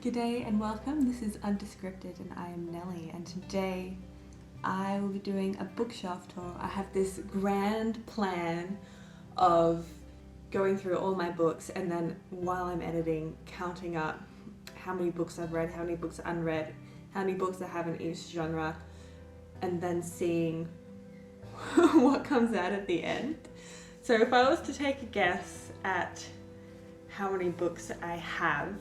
G'day and welcome, this is Undescripted and I am Nellie, and today I will be doing a bookshelf tour. I have this grand plan of going through all my books and then while I'm editing, counting up how many books I've read, how many books are unread, how many books I have in each genre, and then seeing what comes out at the end. So if I was to take a guess at how many books I have,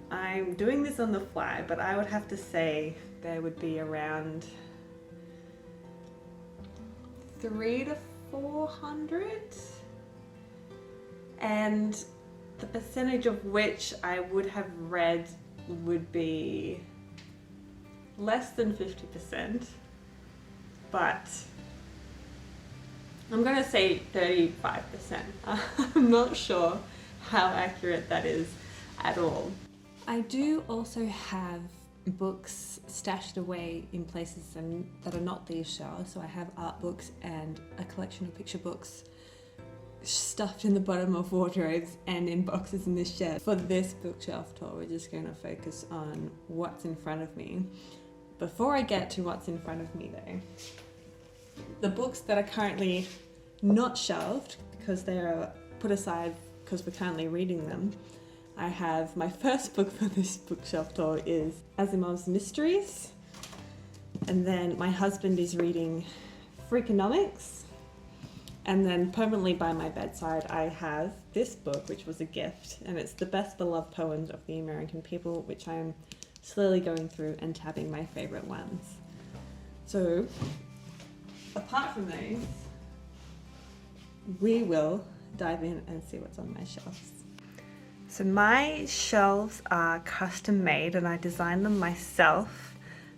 I'm doing this on the fly, but I would have to say there would be around 300 to 400, and the percentage of which I would have read would be less than 50%, but I'm gonna say 35%. I'm not sure how accurate that is at all. I do also have books stashed away in places that are not these shelves. So I have art books and a collection of picture books stuffed in the bottom of wardrobes and in boxes in this shed. For this bookshelf tour, we're just going to focus on what's in front of me. Before I get to what's in front of me though, the books that are currently not shelved because they are put aside because we're currently reading them, I have my first book for this bookshelf tour is Asimov's Mysteries, and then my husband is reading Freakonomics, and then permanently by my bedside I have this book, which was a gift, and it's the best beloved poems of the American people, which I'm slowly going through and tabbing my favorite ones. So apart from those, we will dive in and see what's on my shelves. So my shelves are custom made and I designed them myself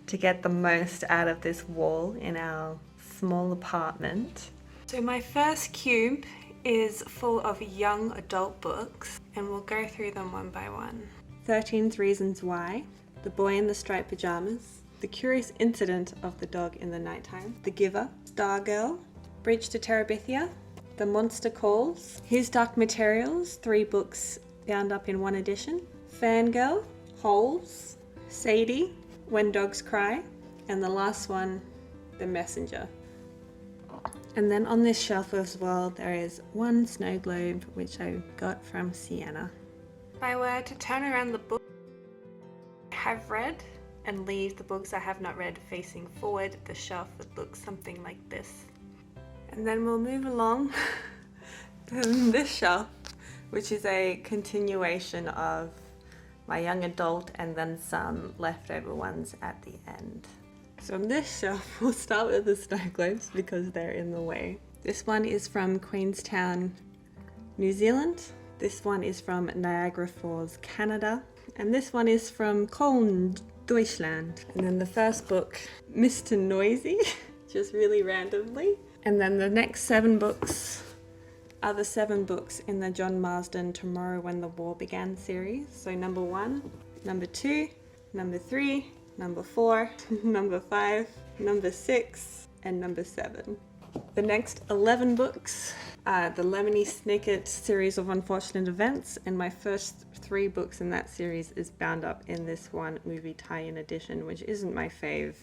to get the most out of this wall in our small apartment. So my first cube is full of young adult books and we'll go through them one by one. 13 Reasons Why, The Boy in the Striped Pajamas, The Curious Incident of the Dog in the Nighttime, The Giver, Stargirl, Bridge to Terabithia, The Monster Calls, His Dark Materials, 3 books bound up in one edition, Fangirl, Holes, Sadie, When Dogs Cry, and the last one, The Messenger. And then on this shelf as well, there is one snow globe, which I got from Sienna. If I were to turn around the book I have read and leave the books I have not read facing forward, the shelf would look something like this. And then we'll move along to this shelf, which is a continuation of my young adult and then some leftover ones at the end. So on this shelf, we'll start with the snow globes because they're in the way. This one is from Queenstown, New Zealand. This one is from Niagara Falls, Canada. And this one is from Köln, Deutschland. And then the first book, Mr. Noisy, just really randomly. And then the next 7 books are the 7 books in the John Marsden Tomorrow When the War Began series. So number 1, number 2, number 3, number 4, number 5, number 6, and number 7. The next 11 books are the Lemony Snicket series of unfortunate events, and my first 3 books in that series is bound up in this one movie tie-in edition, which isn't my fave,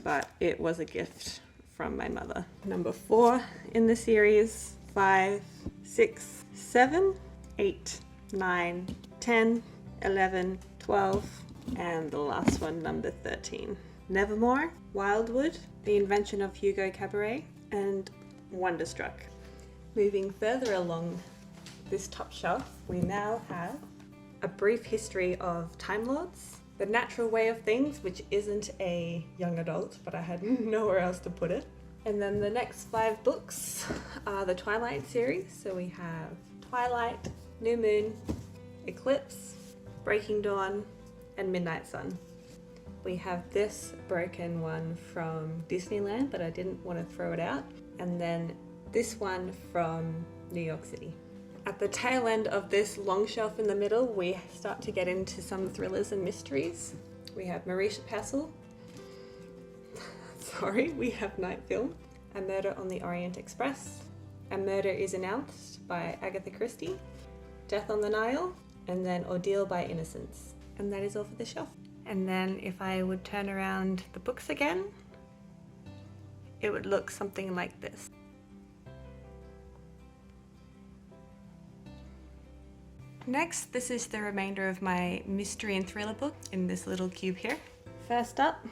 but it was a gift from my mother. Number 4 in the series, 5, 6, 7, 8, 9, 10, 11, 12, and the last one, number 13. Nevermore, Wildwood, The Invention of Hugo Cabaret, and Wonderstruck. Moving further along this top shelf, we now have A Brief History of Time Lords, The Natural Way of Things, which isn't a young adult, but I had nowhere else to put it. And then the next 5 books are the Twilight series. So we have Twilight, New Moon, Eclipse, Breaking Dawn, and Midnight Sun. We have this broken one from Disneyland, but I didn't want to throw it out. And then this one from New York City. At the tail end of this long shelf in the middle, we start to get into some thrillers and mysteries. We have Marisha Passel. We have Night Film, A Murder on the Orient Express, A Murder is Announced by Agatha Christie, Death on the Nile, and then Ordeal by Innocence. And that is all for the shelf. And then if I would turn around the books again, it would look something like this. Next, this is the remainder of my mystery and thriller book in this little cube here. First up,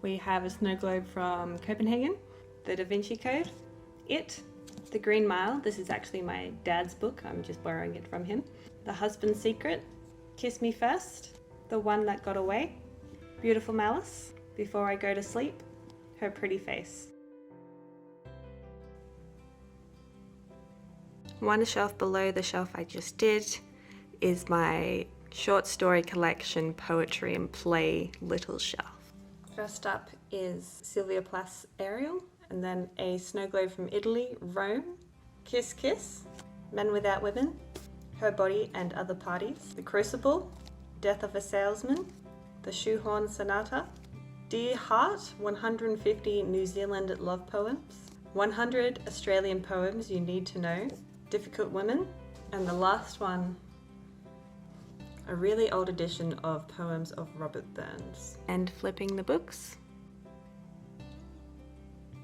we have a snow globe from Copenhagen, the Da Vinci Code, It, The Green Mile, this is actually my dad's book, I'm just borrowing it from him, The Husband's Secret, Kiss Me First, The One That Got Away, Beautiful Malice, Before I Go to Sleep, Her Pretty Face. One shelf below the shelf I just did is my short story collection, Poetry and Play little shelf. First up is Sylvia Plath's Ariel, and then a snow globe from Italy, Rome, Kiss Kiss, Men Without Women, Her Body and Other Parties, The Crucible, Death of a Salesman, The Shoehorn Sonata, Dear Heart, 150 New Zealand love poems, 100 Australian poems you need to know, Difficult Women, and the last one, a really old edition of poems of Robert Burns. And flipping the books.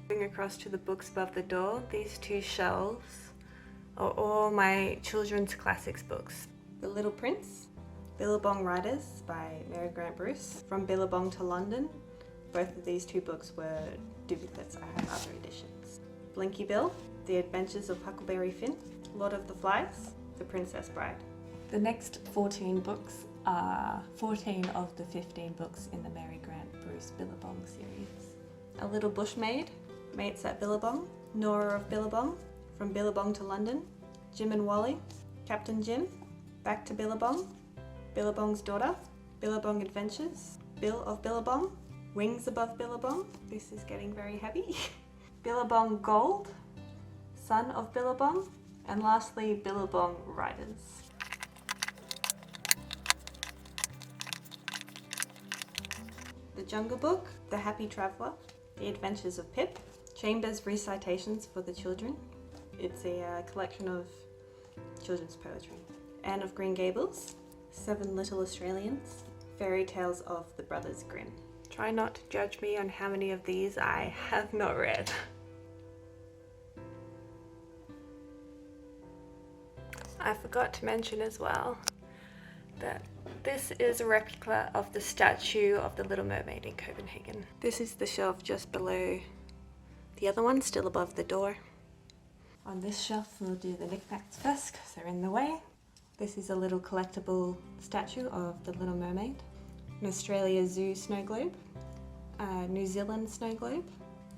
Moving across to the books above the door, these two shelves are all my children's classics books. The Little Prince, Billabong Riders by Mary Grant Bruce, From Billabong to London. Both of these two books were duplicates, I have other editions. Blinky Bill, The Adventures of Huckleberry Finn, Lord of the Flies, The Princess Bride. The next 14 books are 14 of the 15 books in the Mary Grant Bruce Billabong series. A Little Bushmaid, Mates at Billabong, Nora of Billabong, From Billabong to London, Jim and Wally, Captain Jim, Back to Billabong, Billabong's Daughter, Billabong Adventures, Bill of Billabong, Wings Above Billabong, this is getting very heavy, Billabong Gold, Son of Billabong, and lastly Billabong Riders. The Jungle Book, The Happy Traveller, The Adventures of Pip, Chambers Recitations for the Children. It's a collection of children's poetry. Anne of Green Gables, Seven Little Australians, Fairy Tales of the Brothers Grimm. Try not to judge me on how many of these I have not read. I forgot to mention as well that this is a replica of the statue of the Little Mermaid in Copenhagen. This is the shelf just below the other one, still above the door. On this shelf we'll do the knickknacks first because they're in the way. This is a little collectible statue of the Little Mermaid, an Australia Zoo snow globe, a New Zealand snow globe.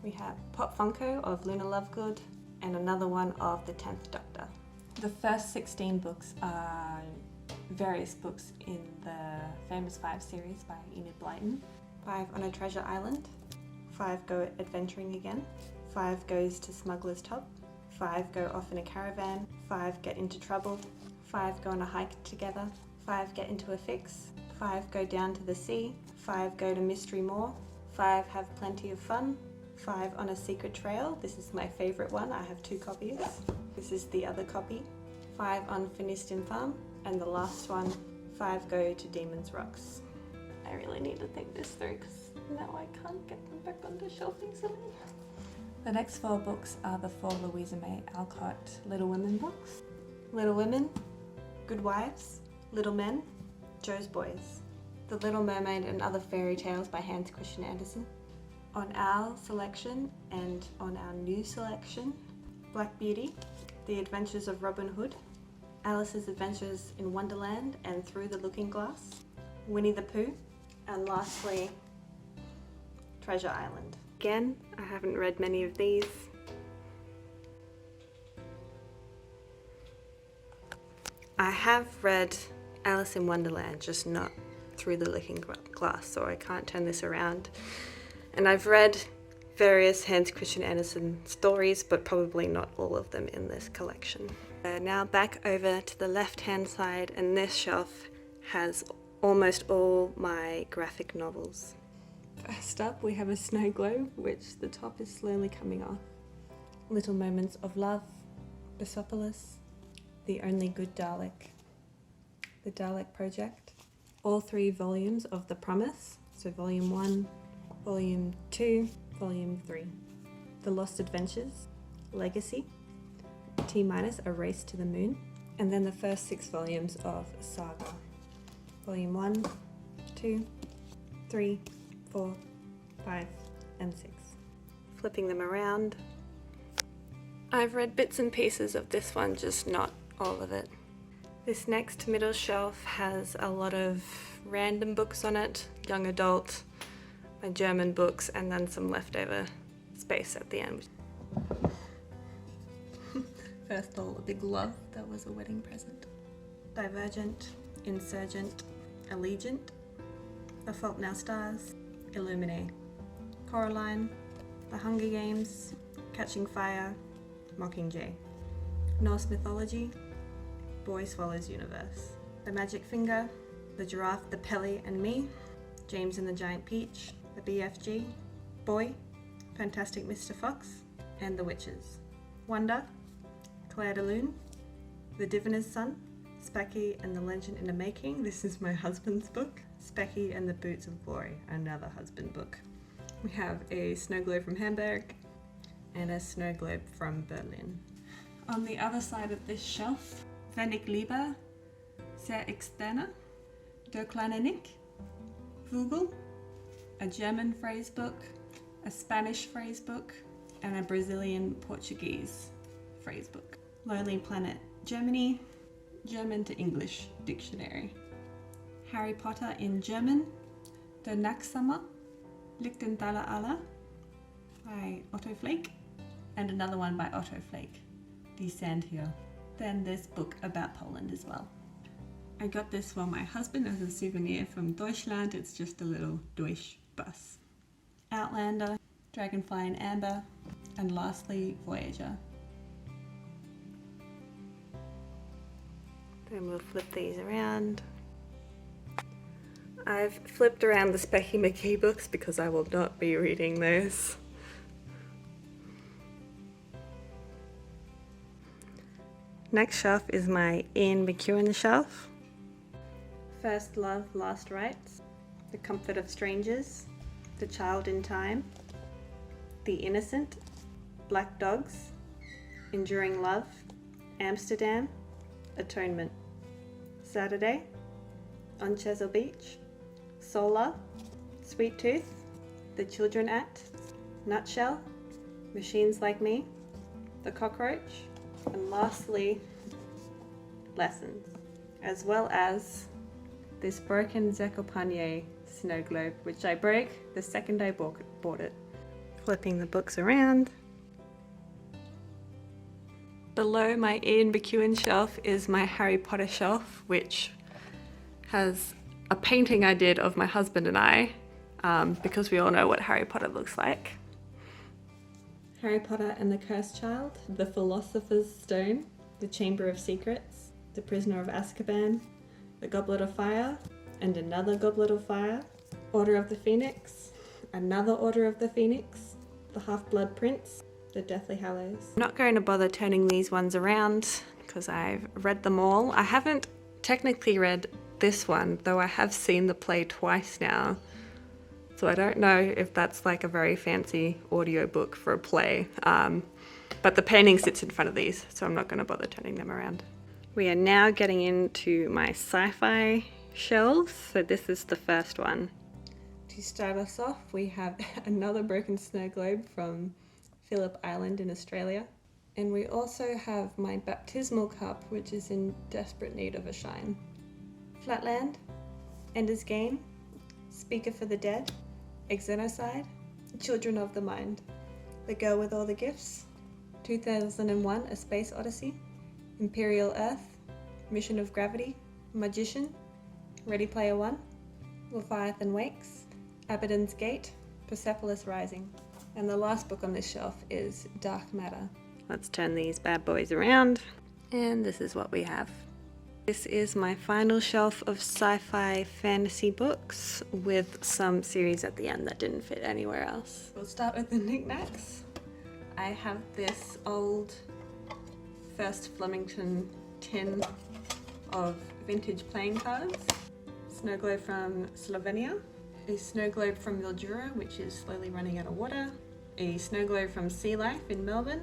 We have Pop Funko of Luna Lovegood and another one of the 10th Doctor. The first 16 books are various books in the Famous Five series by Enid Blyton. 5 on a Treasure Island, 5 go adventuring again, 5 goes to Smuggler's Top, 5 go off in a caravan, 5 get into trouble, 5 go on a hike together, 5 get into a fix, 5 go down to the sea, 5 go to Mystery Moor, 5 have plenty of fun, 5 on a secret trail, this is my favourite one, I have 2 copies, this is the other copy, 5 on Finiston Farm, and the last one, 5 go to Demon's Rocks. I really need to think this through because now I can't get them back on the shelf easily. The next 4 books are the 4 Louisa May Alcott Little Women books. Little Women, Good Wives, Little Men, Joe's Boys, The Little Mermaid and Other Fairy Tales by Hans Christian Andersen. On our selection and on our new selection, Black Beauty, The Adventures of Robin Hood, Alice's Adventures in Wonderland and Through the Looking Glass, Winnie the Pooh, and lastly, Treasure Island. Again, I haven't read many of these. I have read Alice in Wonderland, just not Through the Looking Glass, so I can't turn this around. And I've read various Hans Christian Andersen stories, but probably not all of them in this collection. Now back over to the left-hand side, and this shelf has almost all my graphic novels. First up, we have a snow globe, which the top is slowly coming off. Little Moments of Love, Persepolis, The Only Good Dalek, The Dalek Project, all 3 volumes of The Promise, so Volume 1, Volume 2, Volume 3. The Lost Adventures, Legacy, T- A Race to the Moon, and then the first 6 volumes of Saga, Volume 1, 2, 3, 4, 5, and 6. Flipping them around. I've read bits and pieces of this one, just not all of it. This next middle shelf has a lot of random books on it, young adult, my German books, and then some leftover space at the end. First of all, a big love that was a wedding present. Divergent, Insurgent, Allegiant, The Fault in Our Stars, Illuminae, Coraline, The Hunger Games, Catching Fire, Mockingjay, Norse Mythology, Boy Swallows Universe, The Magic Finger, The Giraffe, the Pelly and Me, James and the Giant Peach, The BFG, Boy, Fantastic Mr. Fox, and The Witches, Wonder, Claire de Lune, The Diviner's Son, Specky and the Legend in the Making, this is my husband's book, Specky and the Boots of Glory, another husband book. We have a snow globe from Hamburg and a snow globe from Berlin. On the other side of this shelf, Wenn ich lieber, sehr externe, Der kleine Nick, Vogel, a German phrase book, a Spanish phrase book, and a Brazilian Portuguese phrase book. Lonely Planet Germany, German to English dictionary. Harry Potter in German, Der Nachtsamer, Lichtenthaler Aller by Otto Flake, and another one by Otto Flake, Die Sandhill. Then this book about Poland as well. I got this for my husband as a souvenir from Deutschland. It's just a little Deutsch bus. Outlander, Dragonfly in Amber, and lastly Voyager. Then we'll flip these around. I've flipped around the Specky McKee books because I will not be reading those. Next shelf is my Ian McEwan shelf. First Love, Last Rites, The Comfort of Strangers, The Child in Time, The Innocent, Black Dogs, Enduring Love, Amsterdam, Atonement, Saturday, On Chesil Beach, Solar, Sweet Tooth, The Children Act, Nutshell, Machines Like Me, The Cockroach, and lastly, Lessons, as well as this broken Zakopane snow globe, which I broke the second I bought it. Flipping the books around. Below my Ian McEwan shelf is my Harry Potter shelf, which has a painting I did of my husband and I, because we all know what Harry Potter looks like. Harry Potter and the Cursed Child, The Philosopher's Stone, The Chamber of Secrets, The Prisoner of Azkaban, The Goblet of Fire, and another Goblet of Fire, Order of the Phoenix, another Order of the Phoenix, The Half-Blood Prince, The Deathly Hallows. I'm not going to bother turning these ones around because I've read them all. I haven't technically read this one, though I have seen the play twice now. So I don't know if that's like a very fancy audiobook for a play, but the painting sits in front of these, so I'm not going to bother turning them around. We are now getting into my sci-fi shelves, so this is the first one. To start us off, we have another broken snow globe from Phillip Island in Australia, and we also have my baptismal cup, which is in desperate need of a shine. Flatland, Ender's Game, Speaker for the Dead, Exenocide, Children of the Mind, The Girl with All the Gifts, 2001 A Space Odyssey, Imperial Earth, Mission of Gravity, Magician, Ready Player One, Leviathan Wakes, Abaddon's Gate, Persepolis Rising. And the last book on this shelf is Dark Matter. Let's turn these bad boys around, and this is what we have. This is my final shelf of sci-fi fantasy books with some series at the end that didn't fit anywhere else. We'll start with the knickknacks. I have this old First Flemington tin of vintage playing cards, snow globe from Slovenia, a snow globe from Mildura, which is slowly running out of water, a snow globe from Sea Life in Melbourne,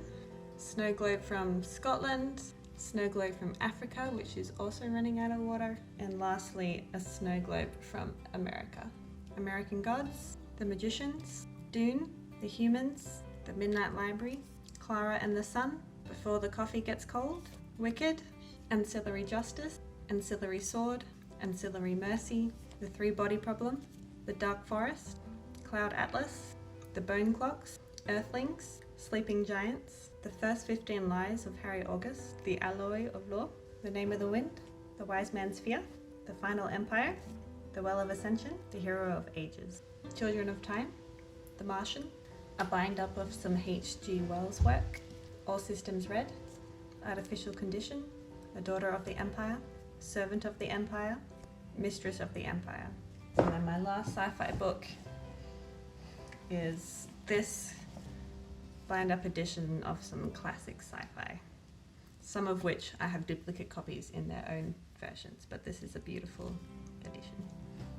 snow globe from Scotland, snow globe from Africa, which is also running out of water, and lastly a snow globe from America. American Gods, The Magicians, Dune, The Humans, The Midnight Library, Clara and the Sun, Before the Coffee Gets Cold, Wicked, Ancillary Justice, Ancillary Sword, Ancillary Mercy, The Three Body Problem, The Dark Forest, Cloud Atlas, The Bone Clocks, Earthlings, Sleeping Giants, The First 15 Lies of Harry August, The Alloy of Law, The Name of the Wind, The Wise Man's Fear, The Final Empire, The Well of Ascension, The Hero of Ages, Children of Time, The Martian, a bind-up of some H.G. Wells work, All Systems Red, Artificial Condition, A Daughter of the Empire, Servant of the Empire, Mistress of the Empire. And then my last sci-fi book is this bind-up edition of some classic sci-fi, some of which I have duplicate copies in their own versions, but this is a beautiful edition.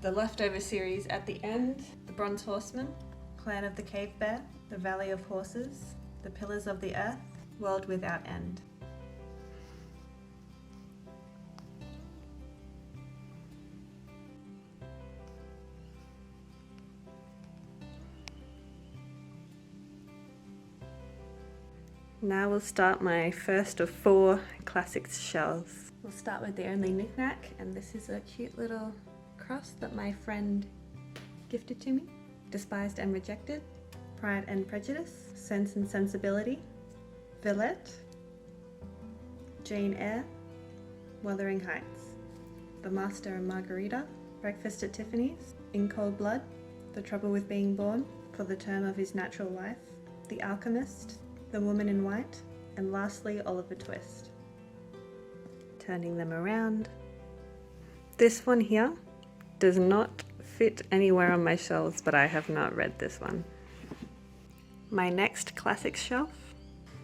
The leftover series at the end, The Bronze Horseman, Clan of the Cave Bear, The Valley of Horses, The Pillars of the Earth, World Without End. Now we'll start my first of 4 classics shelves. We'll start with the only knickknack, and this is a cute little cross that my friend gifted to me. Despised and Rejected, Pride and Prejudice, Sense and Sensibility, Villette, Jane Eyre, Wuthering Heights, The Master and Margarita, Breakfast at Tiffany's, In Cold Blood, The Trouble with Being Born, For the Term of His Natural Life, The Alchemist, The Woman in White, and lastly Oliver Twist. Turning them around. This one here does not fit anywhere on my shelves, but I have not read this one. My next classic shelf.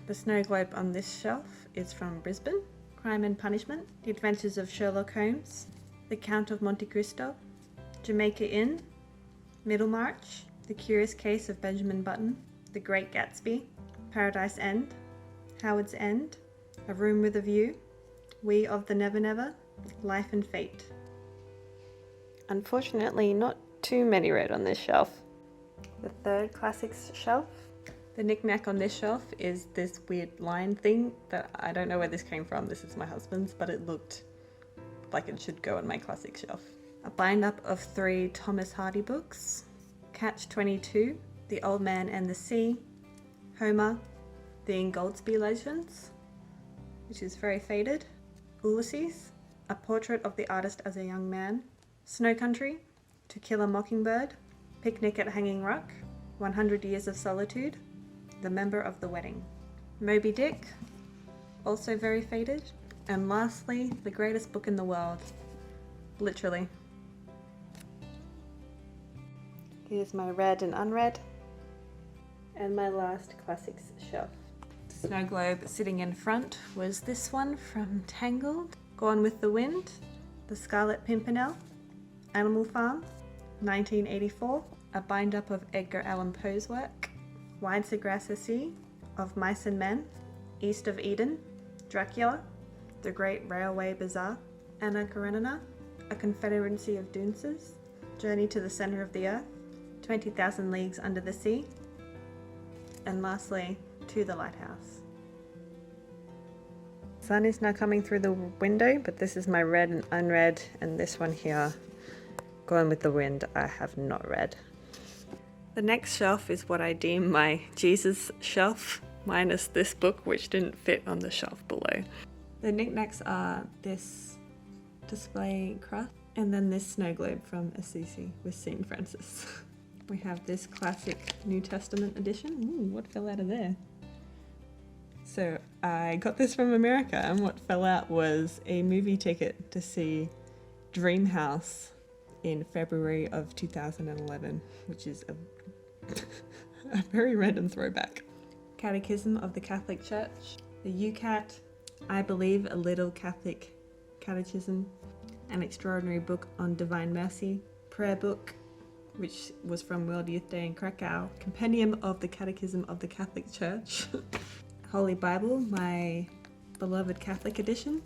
The snow globe on this shelf is from Brisbane. Crime and Punishment, The Adventures of Sherlock Holmes, The Count of Monte Cristo, Jamaica Inn, Middlemarch, The Curious Case of Benjamin Button, The Great Gatsby, Paradise End, Howard's End, A Room with a View, We of the Never Never, Life and Fate. Unfortunately, not too many read on this shelf. The third classics shelf. The knickknack on this shelf is this weird line thing that I don't know where this came from. This is my husband's, but it looked like it should go on my classic shelf. A bind-up of 3 Thomas Hardy books. Catch-22, The Old Man and the Sea, Homer, The Ingoldsby Legends, which is very faded, Ulysses, A Portrait of the Artist as a Young Man, Snow Country, To Kill a Mockingbird, Picnic at Hanging Rock, 100 Years of Solitude, The Member of the Wedding, Moby Dick, also very faded, and lastly, the greatest book in the world, literally. Here's my read and unread. And my last classics shelf. Snow globe sitting in front was this one from Tangled, Gone with the Wind, The Scarlet Pimpernel, Animal Farm, 1984, a bind-up of Edgar Allan Poe's work, Wide Sagrassa Sea, Of Mice and Men, East of Eden, Dracula, The Great Railway Bazaar, Anna Karenina, A Confederacy of Dunces, Journey to the Center of the Earth, 20,000 Leagues Under the Sea, and lastly, To the Lighthouse. Sun is now coming through the window, but this is my read and unread, and this one here, Gone with the Wind, I have not read. The next shelf is what I deem my Jesus shelf, minus this book, which didn't fit on the shelf below. The knickknacks are this display cross, and then this snow globe from Assisi with St. Francis. We have this classic New Testament edition. Ooh, what fell out of there? So I got this from America, and what fell out was a movie ticket to see Dreamhouse in February of 2011, which is a very random throwback. Catechism of the Catholic Church, the UCAT, I Believe a Little Catholic Catechism, An Extraordinary Book on Divine Mercy, Prayer Book, which was from World Youth Day in Krakow, Compendium of the Catechism of the Catholic Church, Holy Bible, my beloved Catholic edition,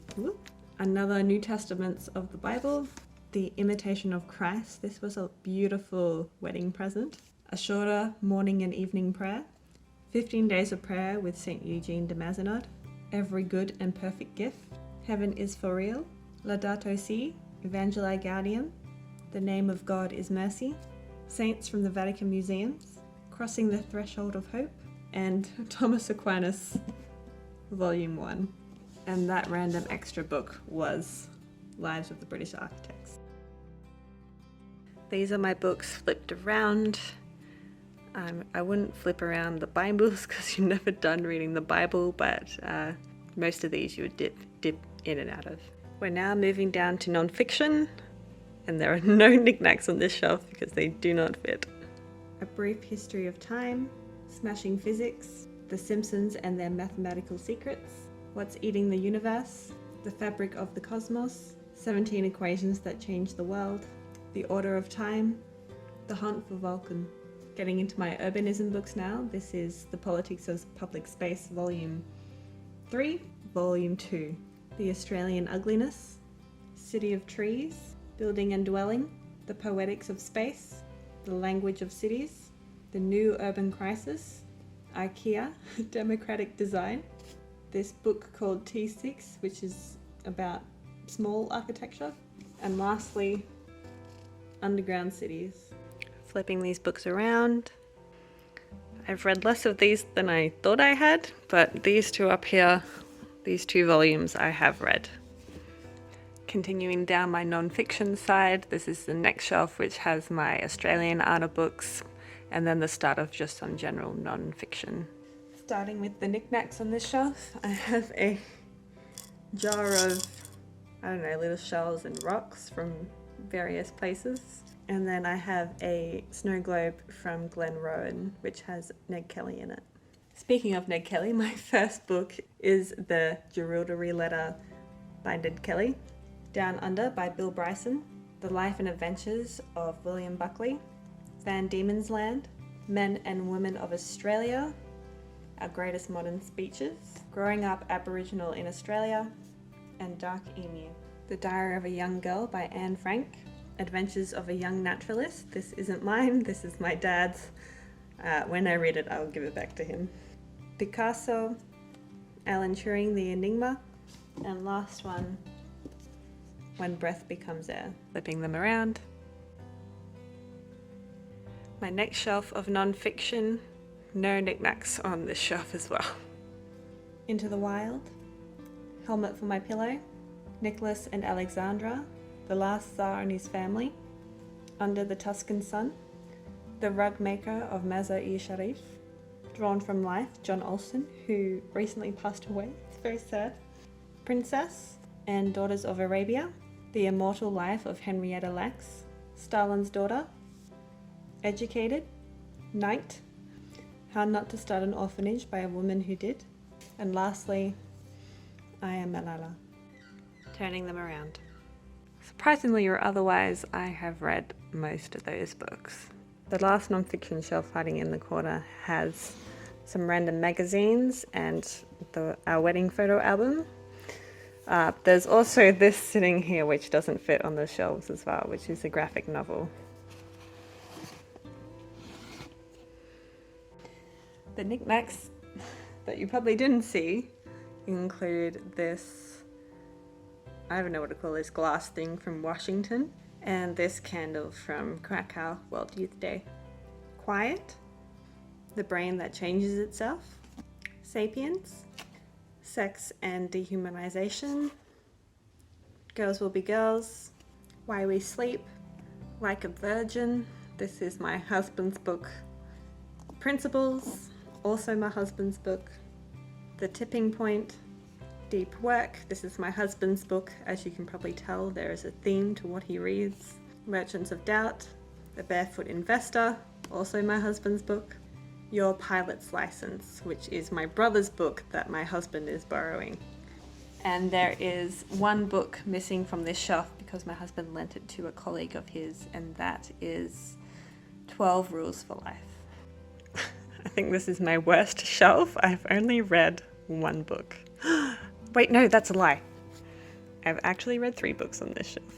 another New Testaments of the Bible, The Imitation of Christ. This was a beautiful wedding present. A shorter morning and evening prayer, 15 Days of Prayer with St. Eugene de Mazenod, Every Good and Perfect Gift, Heaven is for Real, Laudato Si, Evangelii Gaudium, The Name of God is Mercy, Saints from the Vatican Museums, Crossing the Threshold of Hope, and Thomas Aquinas, Volume 1. And that random extra book was Lives of the British Architects. These are my books flipped around. I wouldn't flip around the Bibles because you're never done reading the Bible, but most of these you would dip in and out of. We're now moving down to non-fiction, and there are no knickknacks on this shelf because they do not fit. A Brief History of Time, Smashing Physics, The Simpsons and Their Mathematical Secrets, What's Eating the Universe, The Fabric of the Cosmos, 17 Equations That Changed the World, The Order of Time, The Hunt for Vulcan. Getting into my urbanism books now. This is The Politics of Public Space, Volume 3, Volume 2. The Australian Ugliness, City of Trees, Building and Dwelling, The Poetics of Space, The Language of Cities, The New Urban Crisis, IKEA, Democratic Design, this book called T6, which is about small architecture, and lastly, Underground Cities. Flipping these books around. I've read less of these than I thought I had, but these two up here, these 2 volumes I have read. Continuing down my non-fiction side, this is the next shelf which has my Australian ARNA books, and then the start of just some general non-fiction. Starting with the knickknacks on this shelf, I have a jar of, little shells and rocks from various places. And then I have a snow globe from Glen Rowan, which has Ned Kelly in it. Speaking of Ned Kelly, my first book is the Jerilderie Letter by Ned Kelly, Down Under by Bill Bryson, The Life and Adventures of William Buckley, Van Diemen's Land, Men and Women of Australia, Our Greatest Modern Speeches, Growing Up Aboriginal in Australia, and Dark Emu. The Diary of a Young Girl by Anne Frank, Adventures of a Young Naturalist. This isn't mine, this is my dad's. When I read it, I'll give it back to him. Picasso, Alan Turing, The Enigma, and last one, When Breath Becomes Air. Flipping them around. My next shelf of non-fiction, no knickknacks on this shelf as well. Into the Wild, Helmet for My Pillow, Nicholas and Alexandra, The Last Tsar and His Family, Under the Tuscan Sun, The Rug Maker of Mazar-e-Sharif, Drawn from Life, John Olson, who recently passed away. It's very sad. Princess and Daughters of Arabia, The Immortal Life of Henrietta Lacks, Stalin's Daughter, Educated, Night, How Not to Start an Orphanage by a Woman Who Did, and lastly, I Am Malala. Turning them around. Surprisingly or otherwise, I have read most of those books. The last non-fiction shelf hiding in the corner has some random magazines and our wedding photo album. There's also this sitting here which doesn't fit on the shelves as well, which is a graphic novel. The knickknacks that you probably didn't see include this, I don't know what to call this, glass thing from Washington, and this candle from Krakow, World Youth Day. Quiet, The Brain That Changes Itself, Sapiens, Sex and Dehumanization, Girls Will Be Girls, Why We Sleep, Like a Virgin. This is my husband's book. Principles, also my husband's book. The Tipping Point, Deep Work. This is my husband's book. As you can probably tell, there is a theme to what he reads. Merchants of Doubt, The Barefoot Investor, also my husband's book. Your Pilot's License, which is my brother's book that my husband is borrowing. And there is one book missing from this shelf because my husband lent it to a colleague of his, and that is 12 Rules for Life. I think this is my worst shelf. I've only read one book. Wait, no, that's a lie. I've actually read 3 books on this shelf.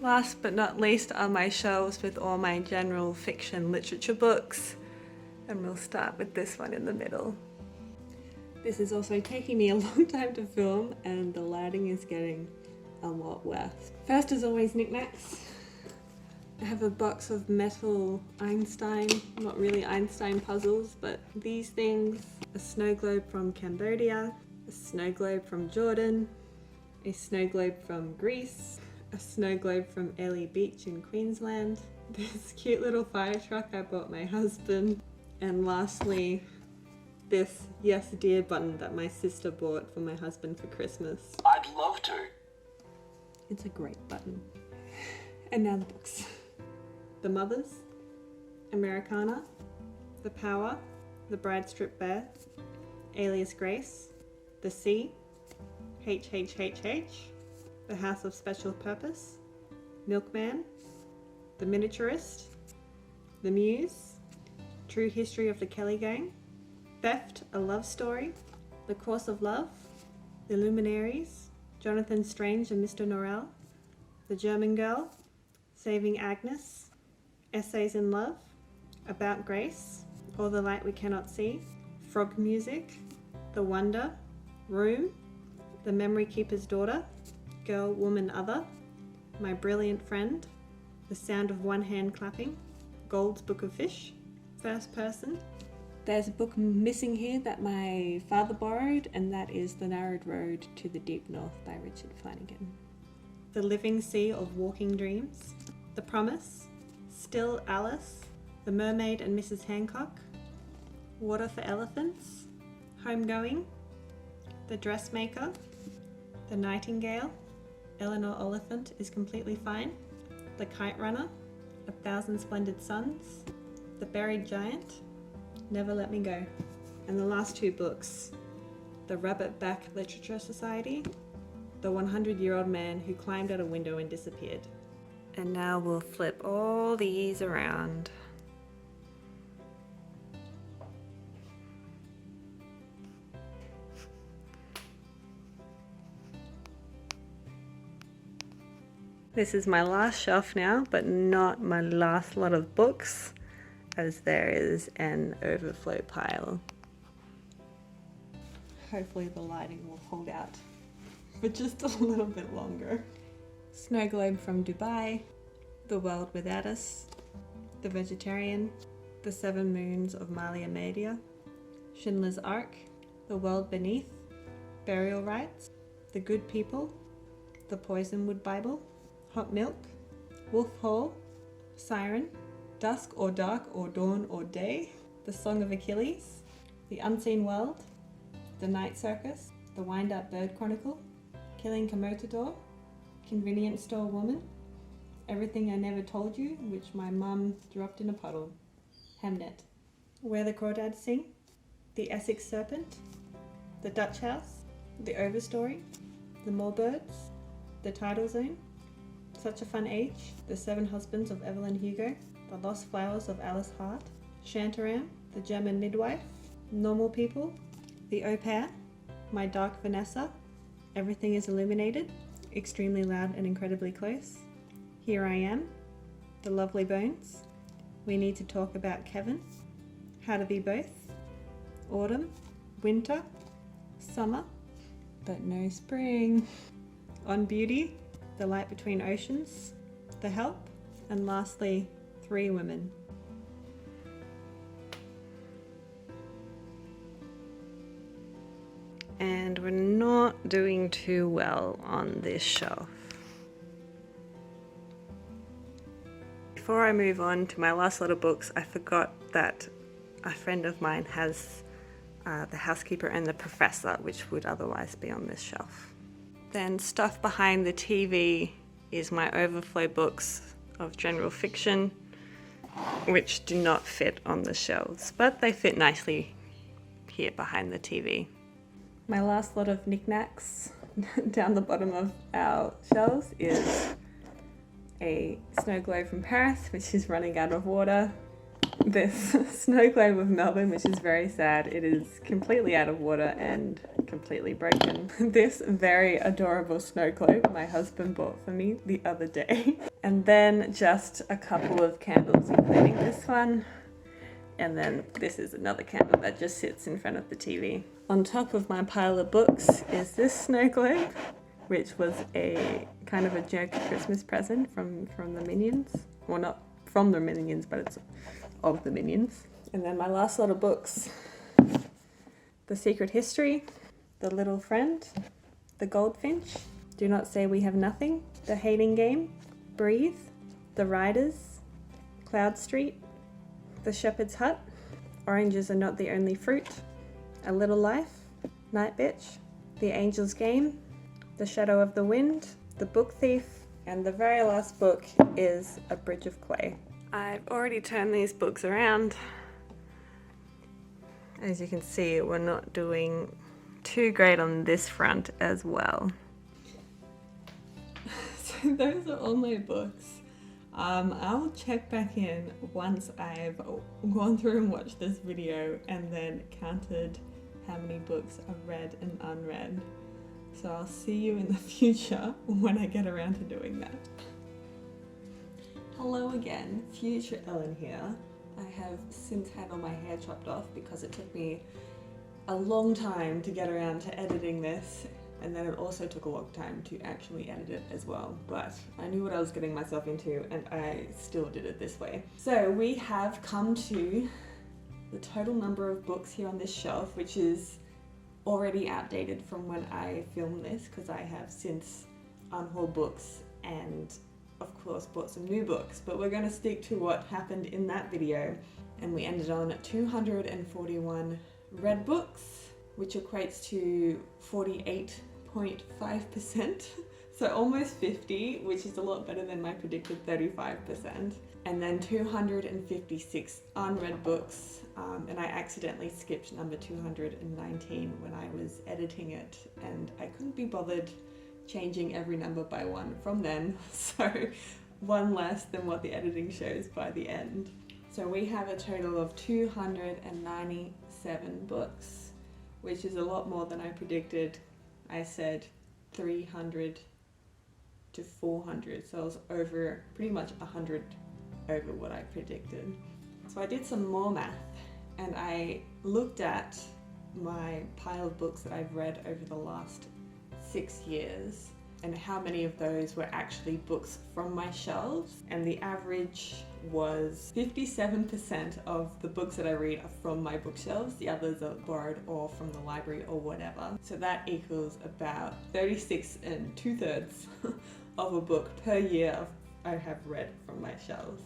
Last but not least are my shelves with all my general fiction literature books. And we'll start with this one in the middle. This is also taking me a long time to film, and the lighting is getting a lot worse. First, as always, knickknacks. I have a box of metal Einstein, not really Einstein puzzles, but these things. A snow globe from Cambodia, a snow globe from Jordan, a snow globe from Greece, a snow globe from Airlie Beach in Queensland, this cute little fire truck I bought my husband, and lastly, this Yes Dear button that my sister bought for my husband for Christmas. I'd love to. It's a great button. And now the books. The Mothers, Americana, The Power, The Bride Stripped Bare, Alias Grace, The Sea, HHHH, The House of Special Purpose, Milkman, The Miniaturist, The Muse, True History of the Kelly Gang, Theft, A Love Story, The Course of Love, The Luminaries, Jonathan Strange and Mr. Norrell, The German Girl, Saving Agnes, Essays in Love, About Grace, All the Light We Cannot See, Frog Music, The Wonder, Room, The Memory Keeper's Daughter, Girl, Woman, Other, My Brilliant Friend, The Sound of One Hand Clapping, Gold's Book of Fish, First Person. There's a book missing here that my father borrowed, and that is The Narrowed Road to the Deep North by Richard Flanagan. The Living Sea of Walking Dreams, The Promise, Still Alice, The Mermaid and Mrs. Hancock, Water for Elephants, Homegoing, The Dressmaker, The Nightingale, Eleanor Oliphant is Completely Fine, The Kite Runner, A Thousand Splendid Suns, The Buried Giant, Never Let Me Go. And the last 2 books, The Rabbit Back Literature Society, The 100-Year-Old Man Who Climbed Out a Window and Disappeared. And now we'll flip all these around. This is my last shelf now, but not my last lot of books, as there is an overflow pile. Hopefully the lighting will hold out for just a little bit longer. Snow Globe from Dubai, The World Without Us, The Vegetarian, The 7 Moons of Malia Media, Schindler's Ark, The World Beneath, Burial Rites, The Good People, The Poisonwood Bible, Hot Milk, Wolf Hall, Siren, Dusk or Dark or Dawn or Day, The Song of Achilles, The Unseen World, The Night Circus, The Wind-Up Bird Chronicle, Killing Kamotador, Convenience Store Woman, Everything I Never Told You, which my mum dropped in a puddle, Hamnet, Where the Crawdads Sing, The Essex Serpent, The Dutch House, The Overstory, The Moorbirds, The Tidal Zone, Such a Fun Age, The 7 Husbands of Evelyn Hugo, The Lost Flowers of Alice Hart, Shantaram, The German Midwife, Normal People, The Au Pair, My Dark Vanessa, Everything is Illuminated, Extremely Loud and Incredibly Close, Here I Am, The Lovely Bones, We Need to Talk About Kevin, How to Be Both, Autumn, Winter, Summer, but no spring, On Beauty, The Light Between Oceans, The Help, and lastly, 3 Women. And we're not doing too well on this shelf. Before I move on to my last lot of books, I forgot that a friend of mine has The Housekeeper and the Professor, which would otherwise be on this shelf. Then stuff behind the TV is my overflow books of general fiction, which do not fit on the shelves, but they fit nicely here behind the TV. My last lot of knickknacks, down the bottom of our shelves is a snow globe from Paris, which is running out of water. This snow globe of Melbourne, which is very sad. It is completely out of water and completely broken. This very adorable snow globe my husband bought for me the other day. And then just a couple of candles, including this one. And then this is another candle that just sits in front of the TV. On top of my pile of books is this snow globe, which was a kind of a joke Christmas present from the Minions. Well, not from the Minions, but it's of the Minions. And then my last lot of books: The Secret History, The Little Friend, The Goldfinch, Do Not Say We Have Nothing, The Hating Game, Breathe, The Riders, Cloud Street, The Shepherd's Hut, Oranges Are Not the Only Fruit, A Little Life, Night Bitch, The Angel's Game, The Shadow of the Wind, The Book Thief, and the very last book is A Bridge of Clay. I've already turned these books around. As you can see, we're not doing too great on this front as well. So those are all my books. I'll check back in once I've gone through and watched this video and then counted how many books I've read and unread. So I'll see you in the future when I get around to doing that. Hello again, future Ellen here. I have since had all my hair chopped off because it took me a long time to get around to editing this, and then it also took a long time to actually edit it as well, but I knew what I was getting myself into and I still did it this way. So we have come to the total number of books here on this shelf, which is already outdated from when I filmed this because I have since unhauled books and of course bought some new books, but we're going to stick to what happened in that video, and we ended on 241 read books, which equates to 48.5%, so almost 50, which is a lot better than my predicted 35%, and then 256 unread books, and I accidentally skipped number 219 when I was editing it, and I couldn't be bothered changing every number by one from then, so one less than what the editing shows by the end. So we have a total of 297 books, which is a lot more than I predicted. I said 300 to 400, so I was over pretty much 100 over what I predicted. So I did some more math and I looked at my pile of books that I've read over the last 6 years and how many of those were actually books from my shelves, and the average was 57% of the books that I read are from my bookshelves, the others are borrowed or from the library or whatever. So that equals about 36 2/3 of a book per year I have read from my shelves.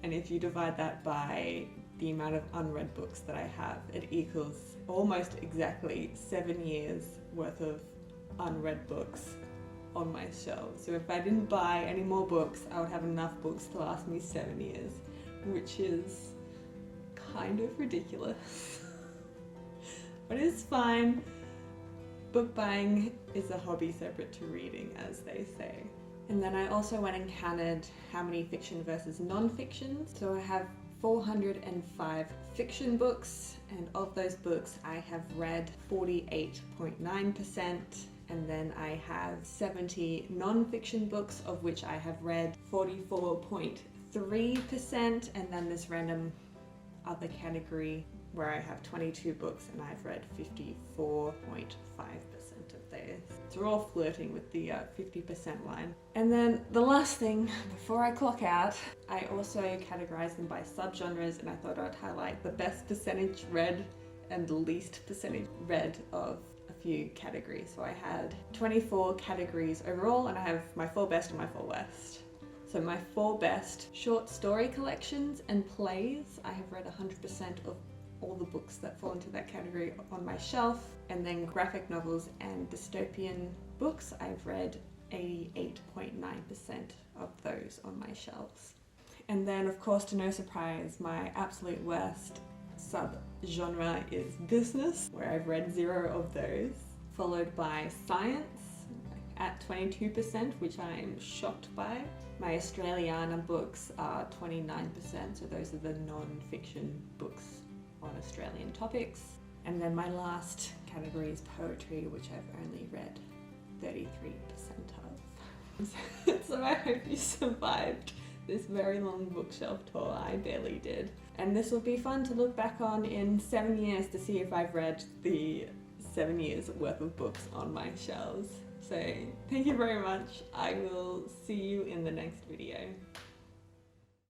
And if you divide that by the amount of unread books that I have, it equals almost exactly 7 years worth of unread books on my shelves. So if I didn't buy any more books, I would have enough books to last me 7 years, which is kind of ridiculous. But it's fine. Book buying is a hobby separate to reading, as they say. And then I also went and counted how many fiction versus non-fiction. So I have 405 fiction books, and of those books I have read 48.9%, and then I have 70 non-fiction books, of which I have read 44.3%, and then this random other category where I have 22 books and I've read 54.5% of those. So we're all flirting with the 50% line. And then the last thing, before I clock out, I also categorized them by subgenres, and I thought I'd highlight the best percentage read and the least percentage read of a few categories. So I had 24 categories overall, and I have my 4 best and my 4 worst. So my 4 best: short story collections and plays. I have read 100% of all the books that fall into that category on my shelf. And then graphic novels and dystopian books, I've read 88.9% of those on my shelves. And then, of course, to no surprise, my absolute worst sub-genre is business, where I've read 0 of those. followed by science at 22%, which I'm shocked by. My Australiana books are 29%, so those are the non-fiction books on Australian topics. And then my last category is poetry, which I've only read 33% of. So I hope you survived this very long bookshelf tour. I barely did. And this will be fun to look back on in 7 years to see if I've read the 7 years worth of books on my shelves. So thank you very much. I will see you in the next video.